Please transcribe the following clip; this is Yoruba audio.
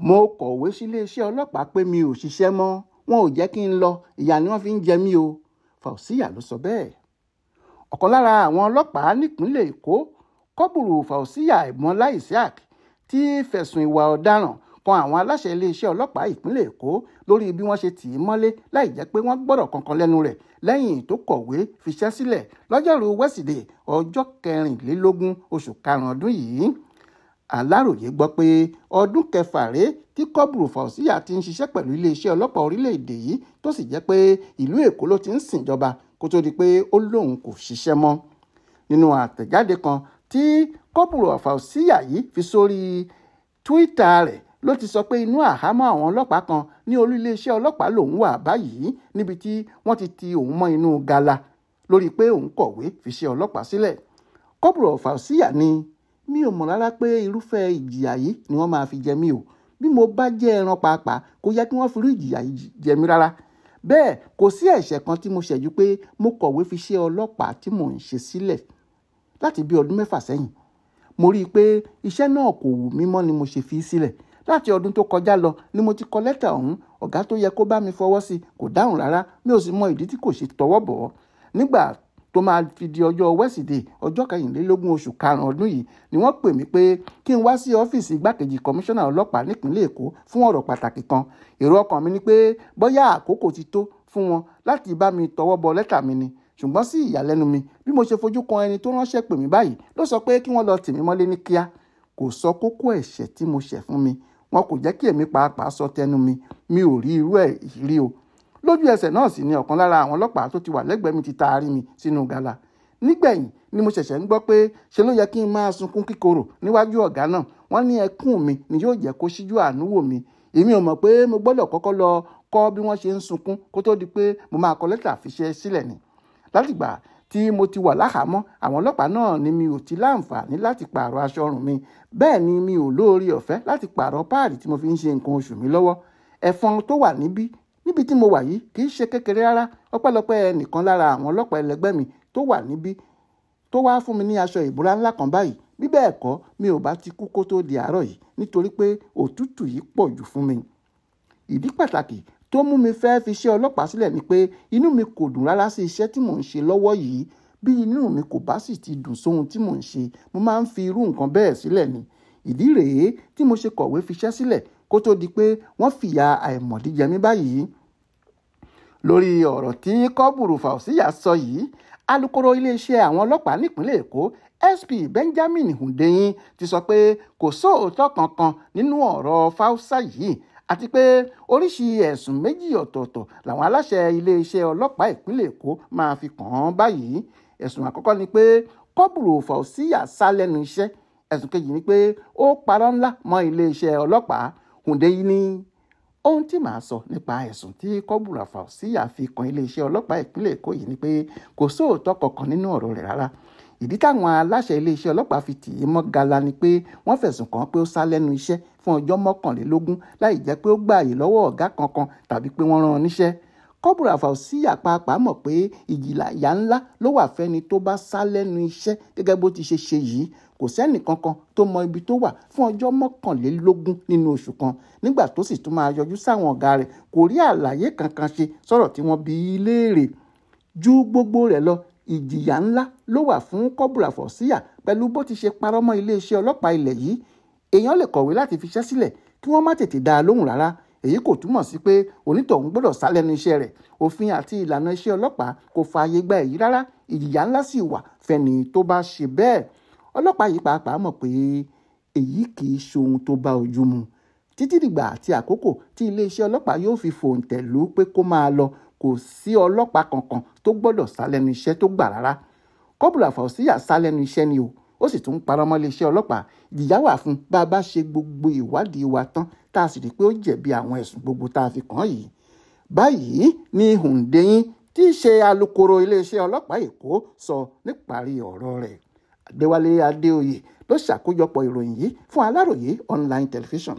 mo kọ̀wé sí iléeṣẹ́ ọlọ́pàá pé mi ò ṣiṣẹ́ mọ́, wọn ò jẹ́ kí n lọ, ìyà ni wọ́n fi ń jẹ mí o. Fausa ló sọ bẹ́ẹ̀. Ọ̀kan lára àwọn ọlọ́pàá nípínlẹ̀ Èkó, Kọburu Fausa Ìmọ̀lá Isiaq, tí fẹ̀sùn ìwà ọ̀daràn kan àwọn aláṣẹ iléeṣẹ́ ọlọ́pàá ìpínlẹ̀ Èkó lórí bí wọ́n ṣe tì í mọ́lé láì jẹ́ pé wọ́n gbọ́dọ̀ kankan lẹ́nu rẹ̀ lẹ́yìn tó kọ̀wé fiṣẹ́ sílẹ̀ lọ́jọ́rú Wẹ́sídẹ̀ẹ́ ọjọ́ 24 oṣù karùn-ún ọdún yìí. Aláròyé gbọ́ pé ọdún kẹfà rèé tí Kọburu Fausa ti ń ṣiṣẹ́ pẹ̀lú iléeṣẹ́ ọlọ́pàá orílẹ̀-èdè yìí tó sì jẹ́ pé ìlú Èkó ló ti ń ṣìnjọba kó tó di pé ó lóun kò ṣiṣẹ́ mọ́. Nínú àtẹ̀jáde kan tí Kọburu Fausa yìí fi sórí Twitter rẹ̀ ló ti sọ pé inú àhámọ́ àwọn ọlọ́pàá kan ní olú iléeṣẹ́ ọlọ́pàá lòun wà báyìí níbi tí wọ́n ti ti òun mọ́ inú gala lórí pé òun kọ̀wé fiṣẹ́ ọlọ́pàá sílẹ̀. Kọburu Fausa ní mi ò mọ̀ rárá pé irúfẹ́ ìjìyà yìí ni wọ́n máa fi jẹ mí o. Bí mo bá jẹ́ ẹran pàápàá kò yẹ kí wọ́n fi irú ìjìyà yìí jẹ mí rárá. Bẹ́ẹ̀ kò sí ẹ̀ṣẹ̀ kan tí mo ṣẹ̀ ju pé mo kọ̀wé fiṣẹ́ ọlọ́pàá tí mò ń ṣe sílẹ̀ láti bí ọdún 6 sẹ́yìn. Mo rí i pé iṣẹ́ náà kò wù mí mọ́ ni mo ṣe fi sílẹ̀. Láti ọdún tó kọjá lọ ni mo ti kọ lẹ́tà ọ̀hún, ọ̀gá tó yẹ kó bá mi fọwọ́ sí kò dáhùn rárá, mi ò sì mọ ìdí tí kò ṣe tọwọ́ bọ̀ ọ́. Nígbà tó máa fi di ọjọ́ Wẹ́sídẹ̀ẹ́ ọjọ́ 24 oṣù karùn-ún ọdún yìí ni wọ́n pè mí pé kí n wá sí ọ́fíìsì igbákejì kọmíṣánná ọlọ́pàá nípínlẹ̀ Èkó fún ọ̀rọ̀ pàtàkì kan. Èrò ọkàn mi ni pé bóyá àkókò ti tó fún wọn láti bá mi tọwọ́ bọ lẹ́tà mi ni. Ṣùgbọ́n sí ìyàlẹ́nu mi, bí mo ṣe fojú kan ẹni tó ránṣẹ́ pè mí báyìí ló sọ pé kí wọ́n lọ tì mí mọ́lé ní kíá. Kò sọ kókó ẹ̀ṣẹ̀ tí mo ṣẹ̀ fún mi, wọn kò jẹ́ kí èmi pàápàá sọ tẹnu mi ò rí irú ẹ̀ rí o. Lójú ẹsẹ̀ náà sì ni ọ̀kan lára àwọn ọlọ́pàá tó ti wà lẹ́gbẹ̀ẹ́ mi ti taari mi sínú gàlà. Nígbẹ̀yìn ni mo ṣẹ̀ṣẹ̀ ń gbọ́ pé ṣe ló yẹ kí n máa sunkún kíkorò níwájú ọ̀gá náà. Wọ́n ní ẹkún mi ni yóò jẹ́ kó ṣíjú àánú wò mí. Èmi ò mọ̀ pé mo gbọ́dọ̀ kọ́kọ́ lọ kọ́ bí wọ́n ṣe ń sunkún kó tó di pé mo máa kọ lẹ́tà fiṣẹ́ sílẹ̀ ni. Látìgbà tí mo ti wà láhàámọ́ àwọn ọlọ́pàá náà ni mi ò ti láǹfààní láti pààrọ̀ aṣọ ọrùn mi. Bẹ́ẹ̀ ni mi ò lóore ọ̀fẹ́ láti pààrọ̀ páàdì tí mo fi ń ṣe nǹkan oṣù mi lọ́wọ́. Ẹ̀fọn tó wà níbí tí mo wà yìí kì í ṣe kékeré rárá. Ọpẹ́lọpẹ́ ẹnìkan lára àwọn ọlọ́pàá ẹlẹgbẹ́ mi tó wà níbí tó wá fún mi ní aṣọ ìbora ńlá kan báyìí. Bí bẹ́ẹ̀ kọ́ mi ò bá ti kú kó tó di àárọ̀ yìí nítorí pé òtútù yìí pọ̀ jù fún mi. Ìdí pàtàkì tó mú mi fẹ́ fi iṣẹ́ ọlọ́pàá sílẹ̀ ni pé inú mi kò dùn rárá sí iṣẹ́ tí mò ń ṣe lọ́wọ́ yìí. Bí inú mi kò bá sì ti dùn sóhun tí mò ń ṣe, mo máa ń fi irú nǹkan bẹ́ẹ̀ sílẹ̀ ni. Ìdí rèé tí mo ṣe kọ̀wé fiṣẹ́ sílẹ̀ kó tó di pé wọ́n fìyà àìmọ̀dí jẹ mí báyìí. Lórí ọ̀rọ̀ tí Kọburu Fausa sọ yìí, alukoro iléeṣẹ́ àwọn ọlọ́pàá nípínlẹ̀ Èkó SP Benjamin Hundeyin ti sọ pé kò sóòótọ́ kankan nínú ọ̀rọ̀ Fausa yìí àti pé oríṣi ẹ̀sùn méjì ọ̀tọ̀ọ̀tọ̀ làwọn aláṣẹ iléeṣẹ́ ọlọ́pàá ìpínlẹ̀ Èkó máa fi kàn án báyìí. Ẹ̀sùn àkọ́kọ́ ni pé Kọburu Fausa sá lẹ́nu iṣẹ́. Ẹ̀sùn kejì ni pé ó parọ́ ńlá mọ́ iléeṣẹ́ ọlọ́pàá. Hundeyin ní ohun tí màá sọ nípa ẹ̀sùn tí Kọburu Fausa fi kan iléeṣẹ́ ọlọ́pàá ìpínlẹ̀ Èkó yìí ni pé kò sóòótọ́ kankan nínú ọ̀rọ̀ rẹ̀ rárá. Ìdí táwọn aláṣẹ iléeṣẹ́ ọlọ́pàá fi tì í mọ́ gala ni pé wọ́n fẹ̀sùn kàn pé ó sá lẹ́nu iṣẹ́ fún ọjọ́ 21 láì jẹ́ pé ó gbààyè lọ́wọ́ ọ̀gá kankan tàbí pé wọ́n rán an níṣẹ́. Kọburu Fausa pàápàá mọ̀ pé ìjìyà ńlá ló wà fẹ́ni tó bá sá lẹ́nu iṣẹ́ gẹ́gẹ́ bó ti ṣe ṣe yìí. Kò sẹ́nì kankan tó mọ ibi tó wà fún ọjọ́ 21 nínú oṣù kan. Nígbà tó sì tún máa yọjú sáwọn ọ̀gá rẹ̀ kò rí àlàyé kankan ṣe sọ̀rọ̀ tí wọ́n bi í léèrè. Ju gbogbo rẹ̀ lọ, ìjìyà ńlá ló wà fún Kọburu Fausa pẹ̀lú bó ti ṣe parọ́ mọ́ iléeṣẹ́ ọlọ́pàá ilẹ̀ yìí. Èèyàn lè kọ̀wé láti fiṣẹ́ sílẹ̀ kí wọ́n má tètè dá a lóhùn rárá. Èyí kò túmọ̀ sí pé onítọ̀hún gbọ́dọ̀ sá lẹ́nu iṣẹ́ rẹ̀. Òfin àti ìlànà iṣẹ́ ọlọ́pàá kò fààyè gba èyí rárá. Ìjìyà ńlá sì wà fẹ́ni tó bá ṣe bẹ́ẹ̀. Ọlọ́pàá yìí pàápàá mọ̀ pé èyí kì í ṣe ohun tó bá ojú mu. Títí dìgbà àti àkókò tí iléeṣẹ́ ọlọ́pàá yóò fi fòǹtẹ̀ lù pé kó máa lọ, kò sí ọlọ́pàá kankan tó gbọ́dọ̀ sá lẹ́nu iṣẹ́ tó gbà rárá. Kọburu Fausa sá lẹ́nu iṣẹ́ ni o. Ó sì tún parọ́ mọ́ iléeṣẹ́ ọlọ́pàá. Ìjìyà wà fún bá a bá ṣe gbogbo ìwádìí wa tán tá a sì rí pé ó jẹ̀bi àwọn ẹ̀sùn gbogbo tá a fi kàn án yìí. Báyìí ni Hundeyin tí í ṣe alukoro iléeṣẹ́ ọlọ́pàá Èkó sọ níparí ọ̀rọ̀ rẹ̀. Adéwálé Adéoyè ló ṣàkójọpọ̀ ìròyìn yìí fún Aláròyé online television.